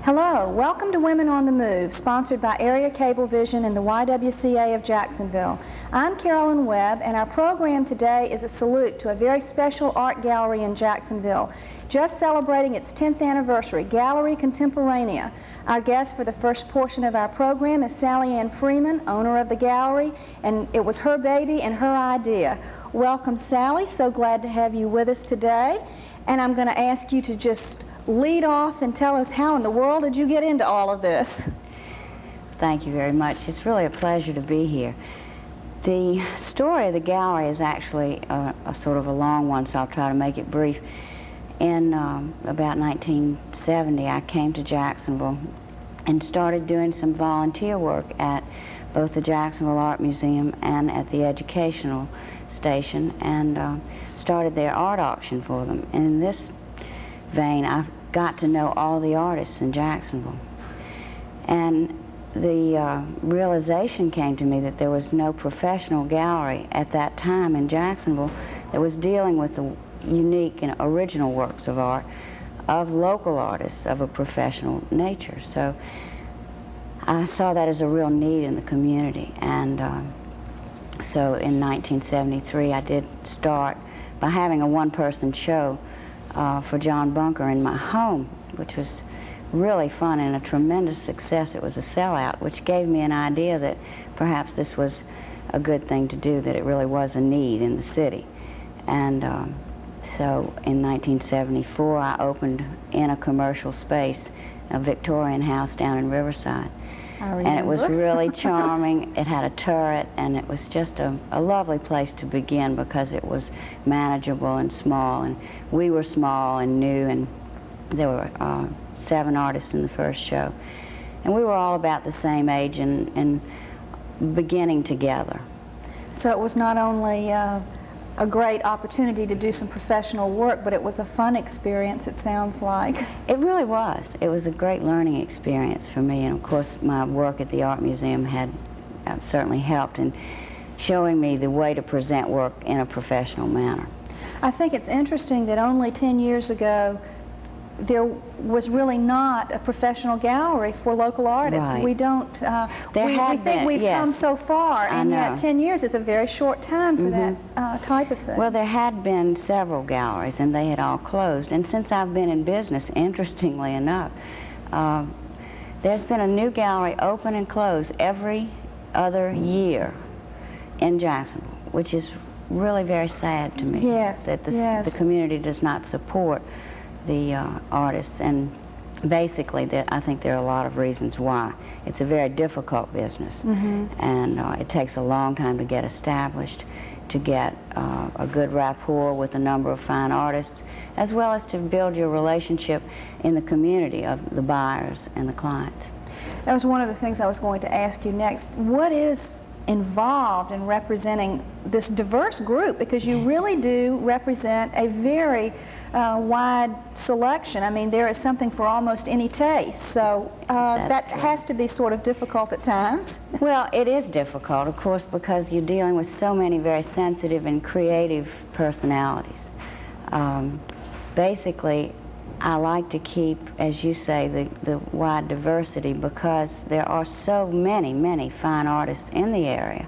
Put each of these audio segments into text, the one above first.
Hello, welcome to Women on the Move, sponsored by Area Cablevision and the YWCA of Jacksonville. I'm Carolyn Webb, and our program today is a salute to a very special art gallery in Jacksonville, just celebrating its 10th anniversary, Gallery Contemporania. Our guest for the first portion of our program is Sally Ann Freeman, owner of the gallery, and it was her baby and her idea. Welcome, Sally. So glad to have you with us today. And I'm going to ask you to just lead off and tell us how in the world did you get into all of this? Thank you very much. It's really a pleasure to be here. The story of the gallery is actually a sort of a long one, so I'll try to make it brief. In about 1970, I came to Jacksonville and started doing some volunteer work at both the Jacksonville Art Museum and at the educational station, and started their art auction for them. And in this vein, I've got to know all the artists in Jacksonville. And the realization came to me that there was no professional gallery at that time in Jacksonville that was dealing with the unique and original works of art of local artists of a professional nature. So I saw that as a real need in the community. And so in 1973, I did start by having a one-person show for John Bunker in my home, which was really fun and a tremendous success. It was a sellout, which gave me an idea that perhaps this was a good thing to do, that it really was a need in the city. And so in 1974, I opened in a commercial space, a Victorian house down in Riverside. And it was really charming. It had a turret, and it was just a lovely place to begin because it was manageable and small, and we were small and new, and there were 7 artists in the first show. And we were all about the same age and beginning together. So it was not only a great opportunity to do some professional work, but it was a fun experience, it sounds like. It really was. It was a great learning experience for me, and of course my work at the Art Museum had certainly helped in showing me the way to present work in a professional manner. I think it's interesting that only 10 years ago there was really not a professional gallery for local artists. Right. We don't, we think we've come so far, and yet 10 years is a very short time for that type of thing. Well, there had been several galleries, and they had all closed. And since I've been in business, interestingly enough, there's been a new gallery open and close every other year in Jacksonville, which is really very sad to me. Yes, that the community does not support the artists, and basically I think there are a lot of reasons why. It's a very difficult business, and it takes a long time to get established, to get a good rapport with a number of fine artists, as well as to build your relationship in the community of the buyers and the clients. That was one of the things I was going to ask you next. What is involved in representing this diverse group, because you really do represent a very wide selection. I mean, there is something for almost any taste, so that has to be sort of difficult at times. Well, it is difficult, of course, because you're dealing with so many very sensitive and creative personalities. Basically, I like to keep, as you say, the wide diversity, because there are so many fine artists in the area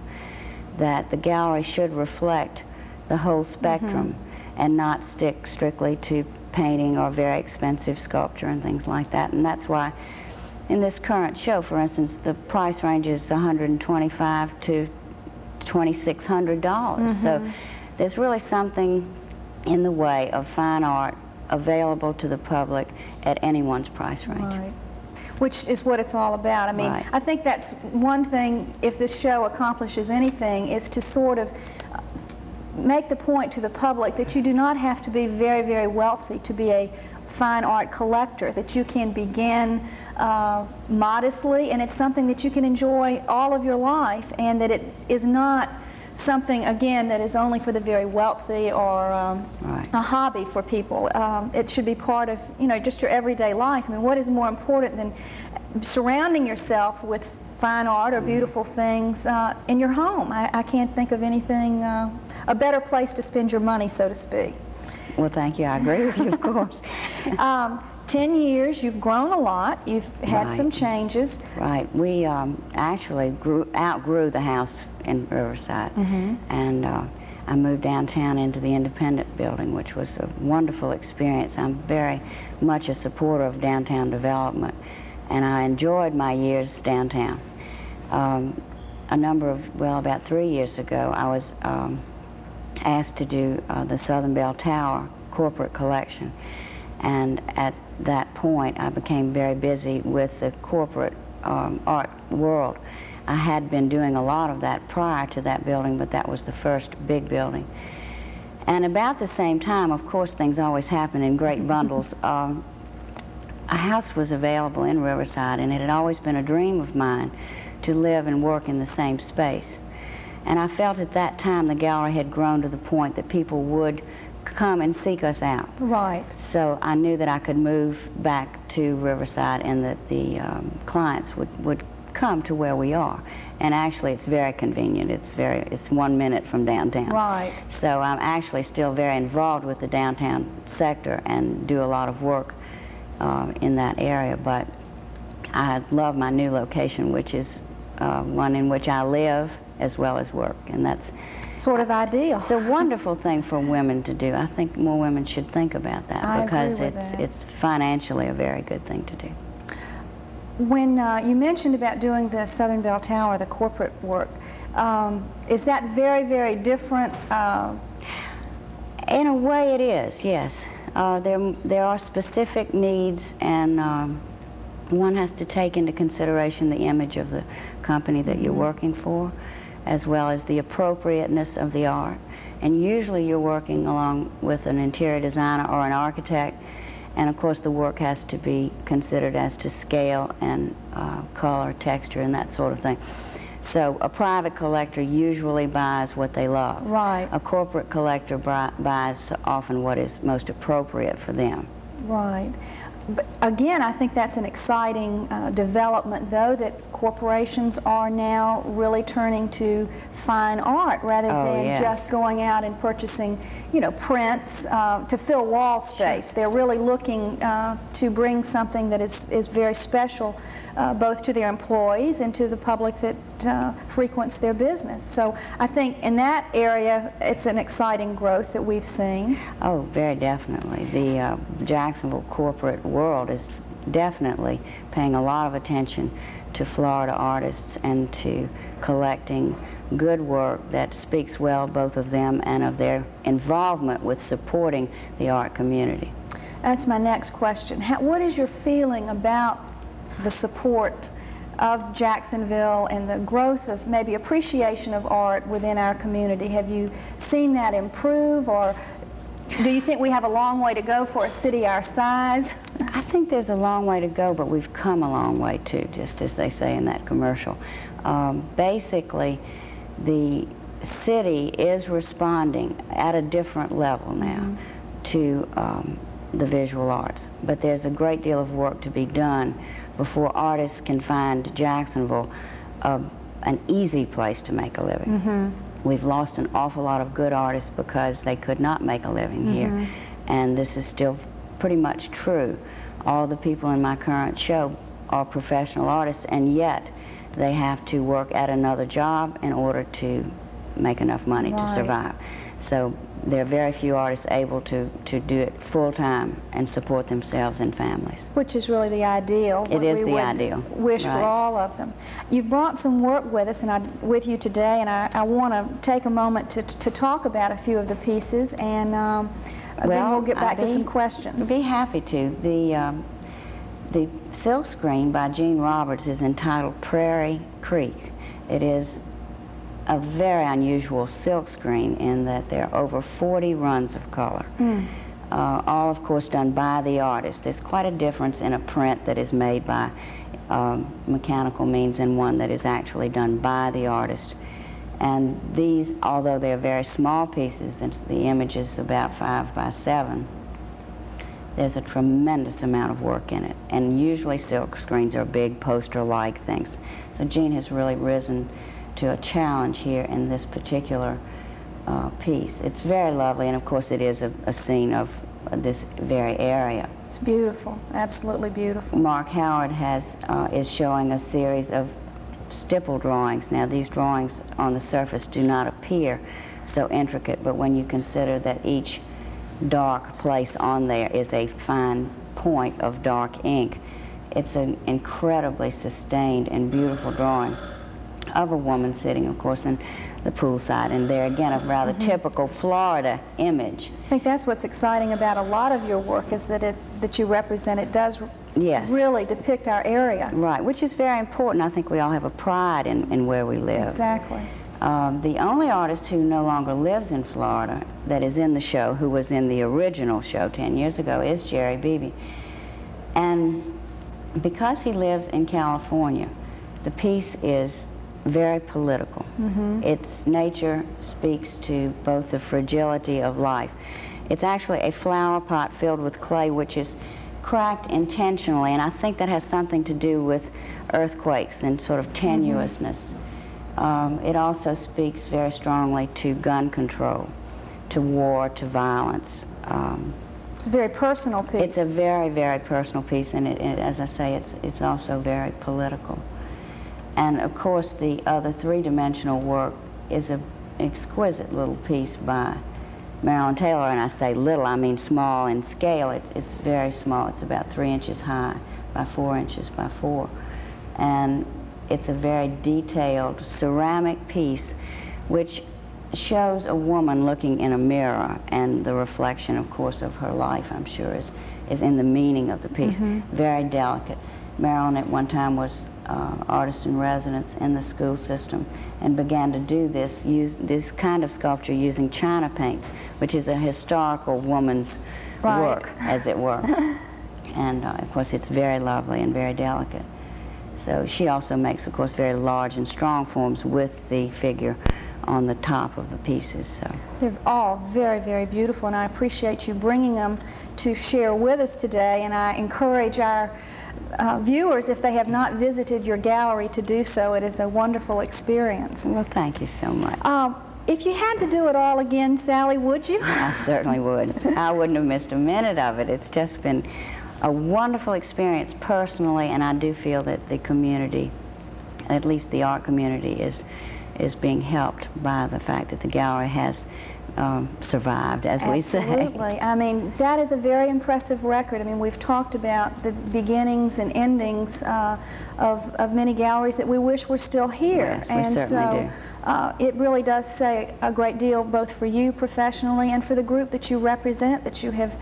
that the gallery should reflect the whole spectrum and not stick strictly to painting or very expensive sculpture and things like that. And that's why in this current show, for instance, the price range is $125 to $2,600. So there's really something in the way of fine art available to the public at anyone's price range. Right. Which is what it's all about. I mean, I think that's one thing, if this show accomplishes anything, is to sort of make the point to the public that you do not have to be very wealthy to be a fine art collector, that you can begin modestly, and it's something that you can enjoy all of your life, and that it is not something, again, that is only for the very wealthy or a hobby for people. It should be part of, you know, just your everyday life. I mean, what is more important than surrounding yourself with fine art or beautiful things in your home? I can't think of anything, a better place to spend your money, so to speak. Well, thank you. I agree with you, of course. 10 years, you've grown a lot. You've had some changes. Right. We actually outgrew the house in Riverside, and I moved downtown into the Independent building, which was a wonderful experience. I'm very much a supporter of downtown development, and I enjoyed my years downtown. About 3 years ago, I was asked to do the Southern Bell Tower corporate collection, and at that point I became very busy with the corporate art world. I had been doing a lot of that prior to that building, but that was the first big building. And about the same time, of course things always happen in great bundles, a house was available in Riverside, and it had always been a dream of mine to live and work in the same space. And I felt at that time the gallery had grown to the point that people would come and seek us out. Right. So I knew that I could move back to Riverside and that the clients would come to where we are. And actually it's very convenient. It's 1 minute from downtown. Right. So I'm actually still very involved with the downtown sector and do a lot of work in that area. But I love my new location, which is one in which I live as well as work, and that's sort of ideal. It's a wonderful thing for women to do. I think more women should think about that because it's financially a very good thing to do. When you mentioned about doing the Southern Bell Tower, the corporate work, is that very, very different? In a way it is, yes. There are specific needs, and one has to take into consideration the image of the company that you're working for, as well as the appropriateness of the art. And usually you're working along with an interior designer or an architect, and of course the work has to be considered as to scale and color, texture, and that sort of thing. So a private collector usually buys what they love. Right. A corporate collector buys often what is most appropriate for them. Right. But again, I think that's an exciting development, though, that corporations are now really turning to fine art rather than just going out and purchasing, prints to fill wall space. They're really looking to bring something that is very special, both to their employees and to the public that frequents their business. So I think in that area, it's an exciting growth that we've seen. Oh, very definitely. The Jacksonville corporate world is definitely paying a lot of attention to Florida artists and to collecting good work that speaks well both of them and of their involvement with supporting the art community. That's my next question. What is your feeling about the support of Jacksonville and the growth of maybe appreciation of art within our community? Have you seen that improve, or do you think we have a long way to go for a city our size? I think there's a long way to go, but we've come a long way too, just as they say in that commercial. Basically, the city is responding at a different level now to the visual arts, but there's a great deal of work to be done before artists can find Jacksonville an easy place to make a living. We've lost an awful lot of good artists because they could not make a living here, and this is still pretty much true. All the people in my current show are professional artists, and yet they have to work at another job in order to make enough money to survive. So there are very few artists able to do it full-time and support themselves and families. Which is really the ideal. It is the ideal. Wish for all of them. You've brought some work with us with you today, and I want to take a moment to talk about a few of the pieces, and then we'll get back to some questions. I'd be happy to. The silk screen by Gene Roberts is entitled Prairie Creek. It is a very unusual silk screen in that there are over 40 runs of color, all of course done by the artist. There's quite a difference in a print that is made by mechanical means and one that is actually done by the artist. And these, although they're very small pieces, since the image is about 5 by 7, there's a tremendous amount of work in it. And usually silk screens are big poster-like things. So Gene has really risen to a challenge here in this particular piece. It's very lovely, and of course it is a scene of this very area. It's beautiful, absolutely beautiful. Mark Howard is showing a series of stipple drawings. Now, these drawings on the surface do not appear so intricate, but when you consider that each dark place on there is a fine point of dark ink, it's an incredibly sustained and beautiful drawing of a woman sitting, of course, in the poolside, and there again a rather typical Florida image. I think that's what's exciting about a lot of your work, is that you represent, it does really depict our area. Right, which is very important. I think we all have a pride in where we live. Exactly. The only artist who no longer lives in Florida that is in the show, who was in the original show 10 years ago, is Jerry Beebe. And because he lives in California, the piece is very political. Its nature speaks to both the fragility of life. It's actually a flower pot filled with clay, which is cracked intentionally, and I think that has something to do with earthquakes and sort of tenuousness. It also speaks very strongly to gun control, to war, to violence. It's a very personal piece. It's a very, very personal piece, and as I say, it's also very political. And of course, the other three-dimensional work is an exquisite little piece by Marilyn Taylor, and I say little, I mean small in scale. It's very small. It's about 3 inches high by 4 inches by 4. And it's a very detailed ceramic piece which shows a woman looking in a mirror, and the reflection, of course, of her life, I'm sure, is in the meaning of the piece. Very delicate. Marilyn at one time was artist in residence in the school system and began to do this kind of sculpture using china paints, which is a historical woman's work, as it were. And of course, it's very lovely and very delicate. So she also makes, of course, very large and strong forms with the figure on the top of the pieces. So they're all very, very beautiful, and I appreciate you bringing them to share with us today, and I encourage our viewers, if they have not visited your gallery, to do so. It is a wonderful experience. Well, thank you so much. If you had to do it all again, Sally, would you? I certainly would. I wouldn't have missed a minute of it. It's just been a wonderful experience personally, and I do feel that the community, at least the art community, is being helped by the fact that the gallery has survived, as we say. Absolutely. I mean, that is a very impressive record. I mean, we've talked about the beginnings and endings of many galleries that we wish were still here. Yes, we certainly do. It really does say a great deal, both for you professionally and for the group that you represent, that you have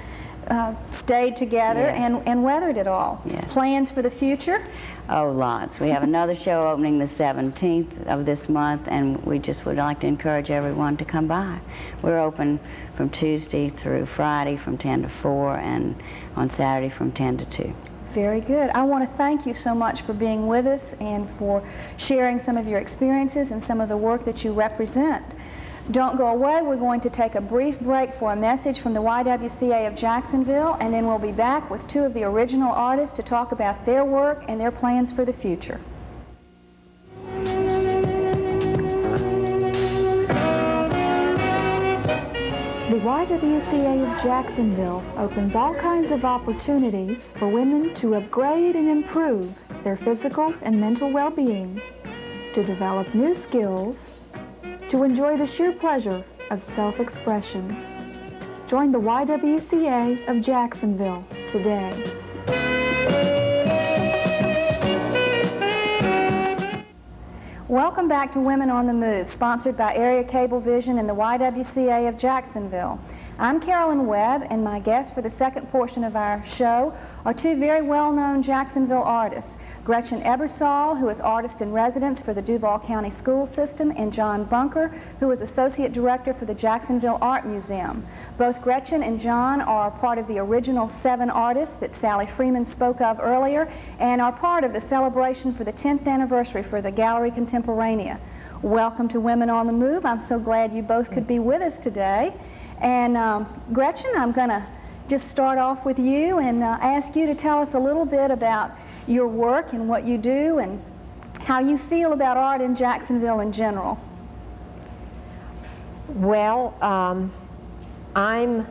stayed together and weathered it all. Yes. Plans for the future? Oh, lots. We have another show opening the 17th of this month, and we just would like to encourage everyone to come by. We're open from Tuesday through Friday from 10 to 4, and on Saturday from 10 to 2. Very good. I want to thank you so much for being with us and for sharing some of your experiences and some of the work that you represent. Don't go away. We're going to take a brief break for a message from the YWCA of Jacksonville, and then we'll be back with two of the original artists to talk about their work and their plans for the future. The YWCA of Jacksonville opens all kinds of opportunities for women to upgrade and improve their physical and mental well-being, to develop new skills, to enjoy the sheer pleasure of self-expression. Join the YWCA of Jacksonville today. Welcome back to Women on the Move, sponsored by Area Cablevision and the YWCA of Jacksonville. I'm Carolyn Webb, and my guests for the second portion of our show are two very well-known Jacksonville artists, Gretchen Ebersol, who is artist in residence for the Duval County School System, and John Bunker, who is associate director for the Jacksonville Art Museum. Both Gretchen and John are part of the original 7 artists that Sally Freeman spoke of earlier, and are part of the celebration for the 10th anniversary for the Gallery Contemporania. Welcome to Women on the Move. I'm so glad you both could be with us today. And Gretchen, I'm going to just start off with you and ask you to tell us a little bit about your work and what you do and how you feel about art in Jacksonville in general. Well, I'm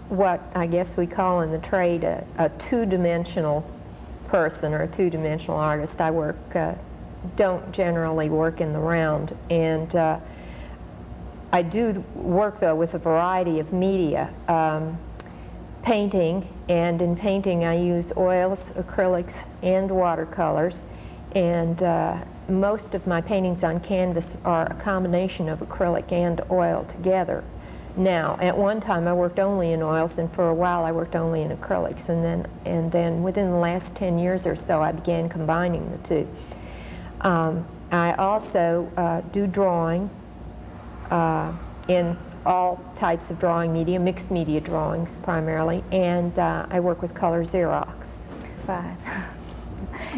what I guess we call in the trade a two-dimensional person or a two-dimensional artist. I don't generally work in the round, and I do work though with a variety of media. Painting, and in painting I use oils, acrylics, and watercolors, and most of my paintings on canvas are a combination of acrylic and oil together. Now, at one time I worked only in oils, and for a while I worked only in acrylics, and then within the last 10 years or so I began combining the two. I also do drawing in all types of drawing media, mixed media drawings primarily, and I work with color Xerox. Fine.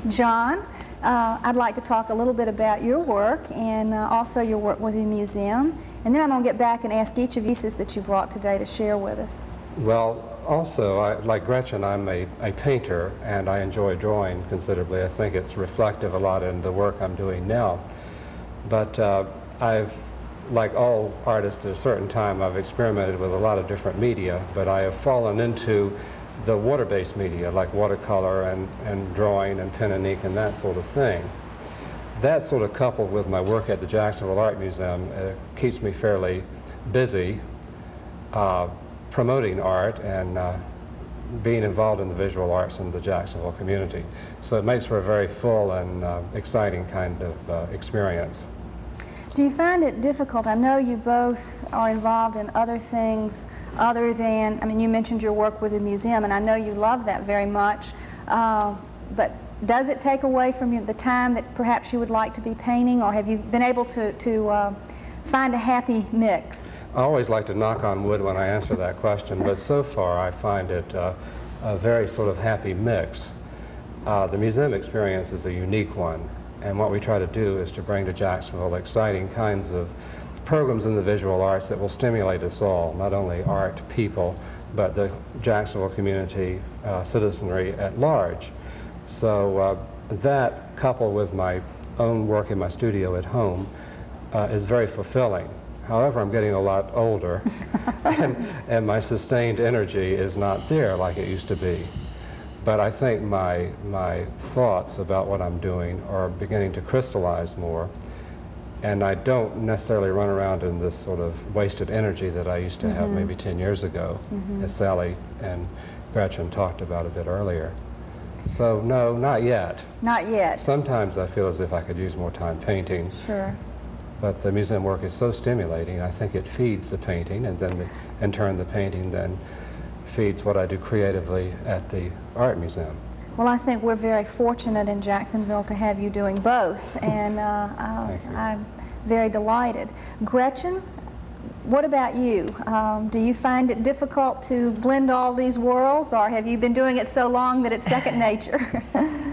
John, I'd like to talk a little bit about your work and also your work with the museum, and then I'm going to get back and ask each of you that you brought today to share with us. Well, also, like Gretchen, I'm a painter, and I enjoy drawing considerably. I think it's reflective a lot in the work I'm doing now. But like all artists at a certain time, I've experimented with a lot of different media, but I have fallen into the water-based media, like watercolor and drawing and pen and ink and that sort of thing. That sort of coupled with my work at the Jacksonville Art Museum keeps me fairly busy promoting art and being involved in the visual arts in the Jacksonville community. So it makes for a very full and exciting kind of experience. Do you find it difficult? I know you both are involved in other things other than, I mean, you mentioned your work with the museum, and I know you love that very much, but does it take away from you the time that perhaps you would like to be painting, or have you been able to find a happy mix? I always like to knock on wood when I answer that question, but so far I find it a very sort of happy mix. The museum experience is a unique one. And what we try to do is to bring to Jacksonville exciting kinds of programs in the visual arts that will stimulate us all, not only art people, but the Jacksonville community, citizenry at large. So that, coupled with my own work in my studio at home, is very fulfilling. However, I'm getting a lot older, and my sustained energy is not there like it used to be. But I think my thoughts about what I'm doing are beginning to crystallize more, and I don't necessarily run around in this sort of wasted energy that I used to have maybe 10 years ago, as Sally and Gretchen talked about a bit earlier. So no, not yet. Not yet. Sometimes I feel as if I could use more time painting. Sure. But the museum work is so stimulating. I think it feeds the painting, and then in turn the painting then feeds what I do creatively at the Art Museum. Well, I think we're very fortunate in Jacksonville to have you doing both, and I'm very delighted. Gretchen, what about you? Do you find it difficult to blend all these worlds, or have you been doing it so long that it's second nature?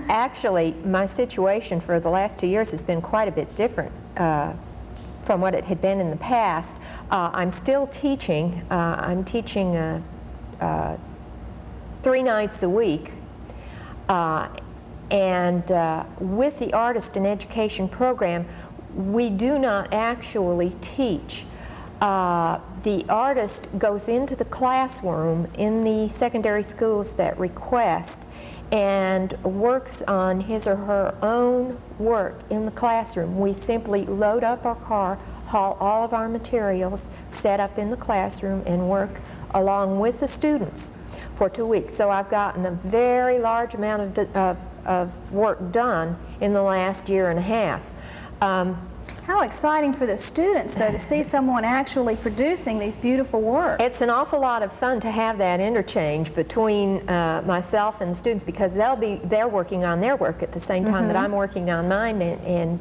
Actually, my situation for the last 2 years has been quite a bit different from what it had been in the past. I'm still teaching. I'm teaching 3 nights a week, and with the Artist in Education program, we do not actually teach. The artist goes into the classroom in the secondary schools that request and works on his or her own work in the classroom. We simply load up our car, haul all of our materials, set up in the classroom, and work along with the students for 2 weeks. So I've gotten a very large amount of work done in the last year and a half. How exciting for the students, though, to see someone actually producing these beautiful works. It's an awful lot of fun to have that interchange between myself and the students, because they're working on their work at the same time that I'm working on mine, and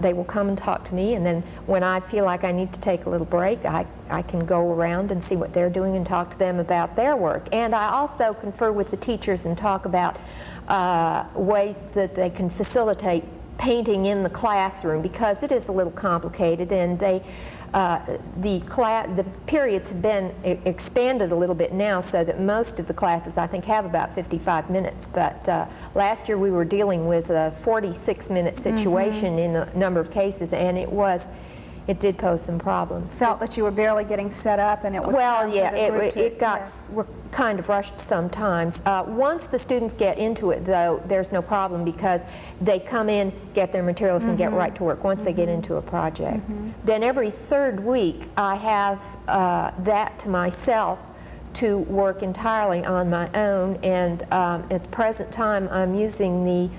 they will come and talk to me, and then when I feel like I need to take a little break, I can go around and see what they're doing and talk to them about their work. And I also confer with the teachers and talk about ways that they can facilitate painting in the classroom, because it is a little complicated, and the periods have been expanded a little bit now, so that most of the classes, I think, have about 55 minutes. But last year we were dealing with a 46-minute situation in a number of cases, and it was it did pose some problems. Felt that you were barely getting set up and it was Well, time for yeah, the group it got kind of rushed sometimes. Once the students get into it, though, there's no problem because they come in, get their materials, and get right to work once they get into a project. Then every third week, I have that to myself to work entirely on my own, and at the present time, I'm using the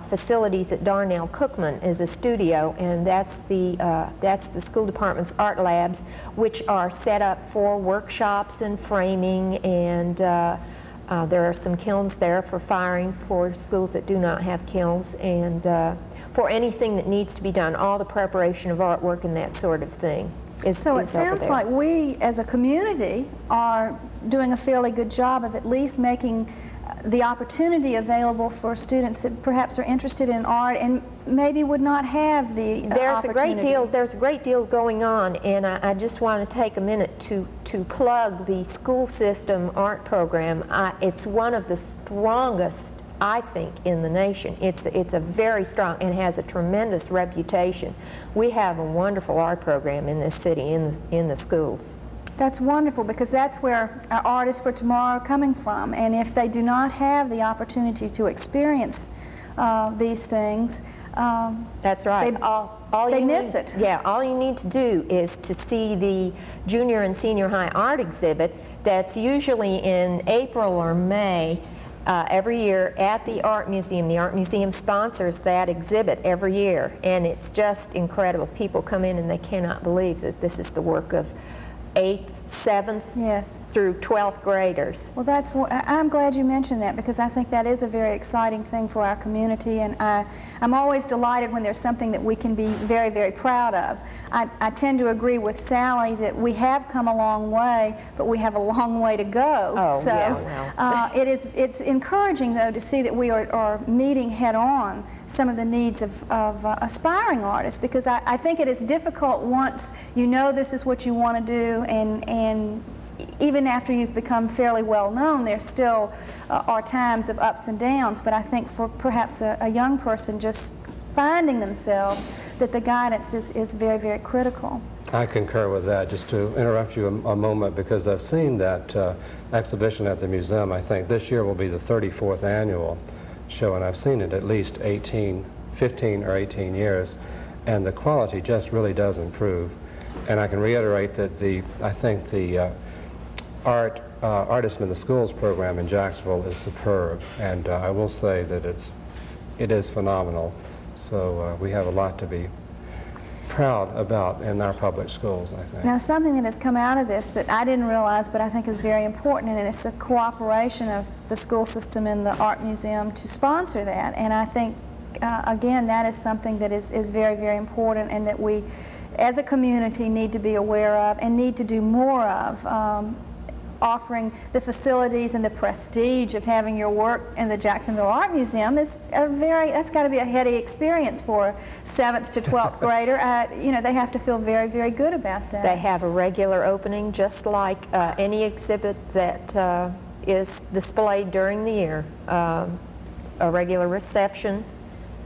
facilities at Darnell Cookman as a studio, and that's the school department's art labs, which are set up for workshops and framing, and there are some kilns there for firing for schools that do not have kilns, and for anything that needs to be done, all the preparation of artwork and that sort of thing. So it sounds like we as a community are doing a fairly good job of at least making the opportunity available for students that perhaps are interested in art and maybe would not have the opportunity. There's a great deal going on, and I just want to take a minute to plug the school system art program. It's one of the strongest, I think, in the nation. It's a very strong and has a tremendous reputation. We have a wonderful art program in this city, in the schools. That's wonderful, because that's where our artists for tomorrow are coming from, and if they do not have the opportunity to experience these things, that's right. They miss it. Yeah, all you need to do is to see the junior and senior high art exhibit that's usually in April or May every year at the Art Museum. The Art Museum sponsors that exhibit every year, and it's just incredible. People come in and they cannot believe that this is the work of 8th, 7th through 12th graders. Well, I'm glad you mentioned that, because I think that is a very exciting thing for our community, and I'm always delighted when there's something that we can be very, very proud of. I tend to agree with Sally that we have come a long way, but we have a long way to go. Oh, so yeah, well. it's encouraging, though, to see that we are meeting head-on some of the needs of aspiring artists, because I think it is difficult once you know this is what you want to do, and even after you've become fairly well known, there still are times of ups and downs. But I think for perhaps a young person just finding themselves, that the guidance is very, very critical. I concur with that. Just to interrupt you a moment, because I've seen that exhibition at the museum. I think this year will be the 34th annual show, and I've seen it at least 15 or 18 years, and the quality just really does improve. And I can reiterate that I think the Artists in the Schools program in Jacksonville is superb, and I will say that it is phenomenal. So we have a lot to be proud about in our public schools, I think. Now, something that has come out of this that I didn't realize, but I think is very important, and it's a cooperation of the school system and the Art Museum to sponsor that. And I think, again, that is something that is very, very important, and that we, as a community, need to be aware of and need to do more of. Offering the facilities and the prestige of having your work in the Jacksonville Art Museum is that's got to be a heady experience for a 7th to 12th grader. You know, they have to feel very, very good about that. They have a regular opening, just like any exhibit that is displayed during the year. A regular reception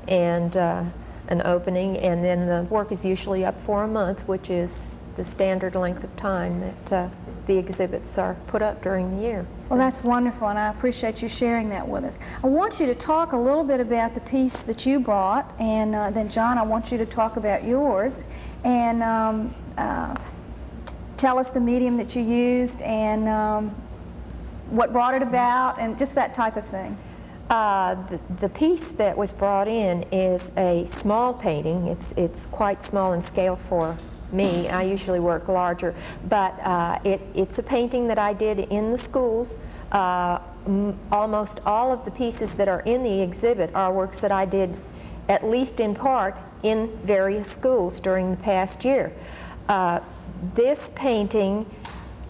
and an opening, and then the work is usually up for a month, which is the standard length of time that the exhibits are put up during the year. Well, that's wonderful, and I appreciate you sharing that with us. I want you to talk a little bit about the piece that you brought, and then John, I want you to talk about yours, and tell us the medium that you used and what brought it about, and just that type of thing. The piece that was brought in is a small painting. It's quite small in scale for me. I usually work larger, but it's a painting that I did in the schools. Almost all of the pieces that are in the exhibit are works that I did, at least in part, in various schools during the past year. This painting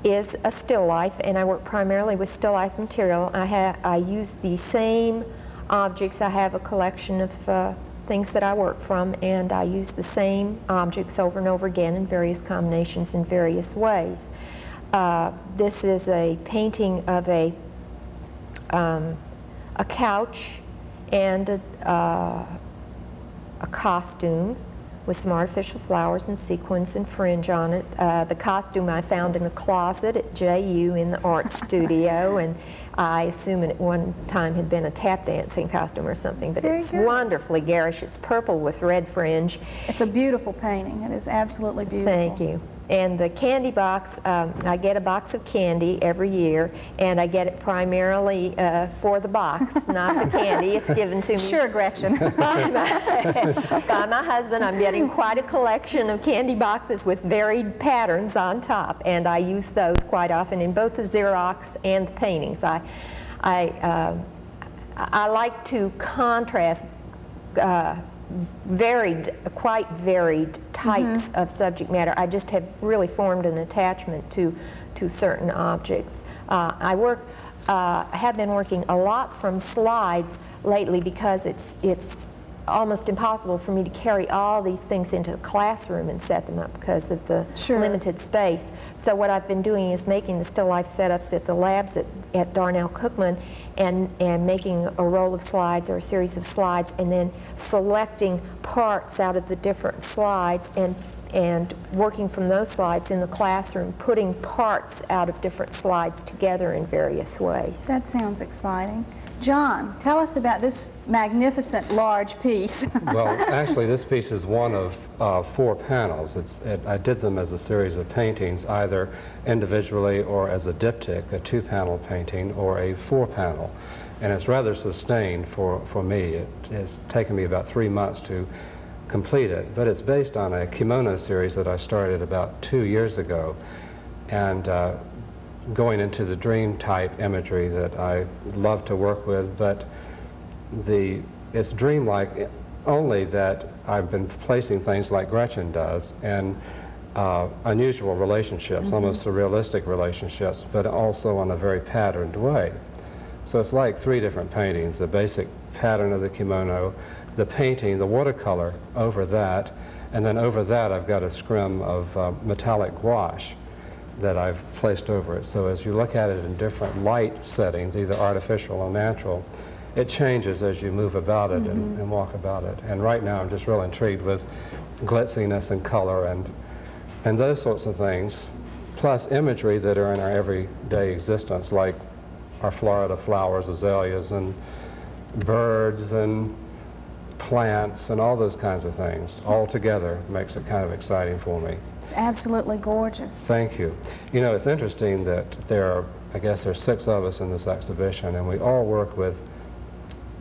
is a still life, and I work primarily with still life material. I use the same objects. I have a collection of things that I work from, and I use the same objects over and over again in various combinations in various ways. This is a painting of a couch and a costume, with some artificial flowers and sequins and fringe on it. The costume I found in a closet at JU in the art studio, and I assume it at one time had been a tap dancing costume or something, but Very it's good. wonderfully garish. It's purple with red fringe. It's a beautiful painting. It is absolutely beautiful. Thank you. And the candy box, I get a box of candy every year, and I get it primarily for the box, not the candy. It's given to me Sure, Gretchen. by my husband. I'm getting quite a collection of candy boxes with varied patterns on top, and I use those quite often in both the Xerox and the paintings. I like to contrast quite varied types of subject matter. I just have really formed an attachment to certain objects. I have been working a lot from slides lately because it's almost impossible for me to carry all these things into the classroom and set them up because of the limited space. So what I've been doing is making the still life setups at the labs at Darnell Cookman and making a roll of slides or a series of slides and then selecting parts out of the different slides and working from those slides in the classroom, putting parts out of different slides together in various ways. That sounds exciting. John, tell us about this magnificent large piece. Well, actually, this piece is one of 4 panels. I did them as a series of paintings, either individually or as a diptych, a 2-panel painting, or a 4-panel. And it's rather sustained for me. It has taken me about 3 months to complete it, but it's based on a kimono series that I started about 2 years ago, and going into the dream type imagery that I love to work with, but it's dreamlike only that I've been placing things like Gretchen does and unusual relationships, almost surrealistic relationships, but also in a very patterned way. So it's like 3 different paintings: the basic pattern of the kimono, the painting, the watercolor over that, and then over that I've got a scrim of metallic gouache that I've placed over it. So as you look at it in different light settings, either artificial or natural, it changes as you move about it and walk about it. And right now I'm just real intrigued with glitziness and color and those sorts of things, plus imagery that are in our everyday existence, like our Florida flowers, azaleas, and birds and plants and all those kinds of things. All together makes it kind of exciting for me. It's absolutely gorgeous. Thank you. You know, it's interesting that I guess there's 6 of us in this exhibition, and we all work with,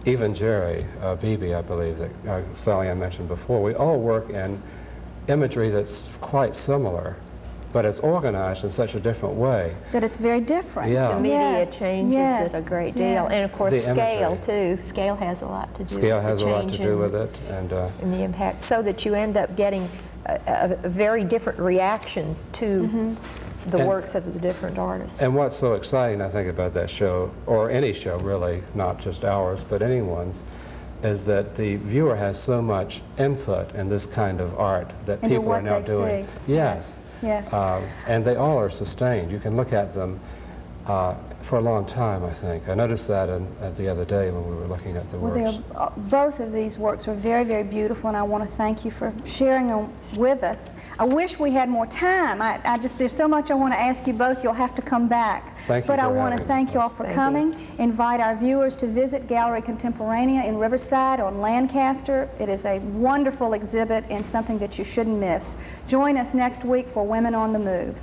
even Jerry Beebe, I believe, that Sally Ann mentioned before, we all work in imagery that's quite similar, but it's organized in such a different way. That it's very different. Yeah. The media Yes, changes yes, it a great deal. yes. And of course The scale imagery. too. Scale has a lot to do Scale with has the a lot to change do in- with it, and in the impact, so that you end up getting a very different reaction to the And- works of the different artists. And what's so exciting, I think, about that show, or any show really, not just ours, but anyone's, is that the viewer has so much input in this kind of art that Into people are what now they doing. see. Yes. Yes. And they all are sustained. You can look at them for a long time, I think. I noticed that the other day when we were looking at the Well, works. both of these works were very, very beautiful, and I want to thank you for sharing them with us. I wish we had more time. There's so much I want to ask you both. You'll have to come back. Thank you But I for want to having thank us. you all for Thank coming. Invite our viewers to visit Gallery Contemporania in Riverside on Lancaster. It is a wonderful exhibit and something that you shouldn't miss. Join us next week for Women on the Move.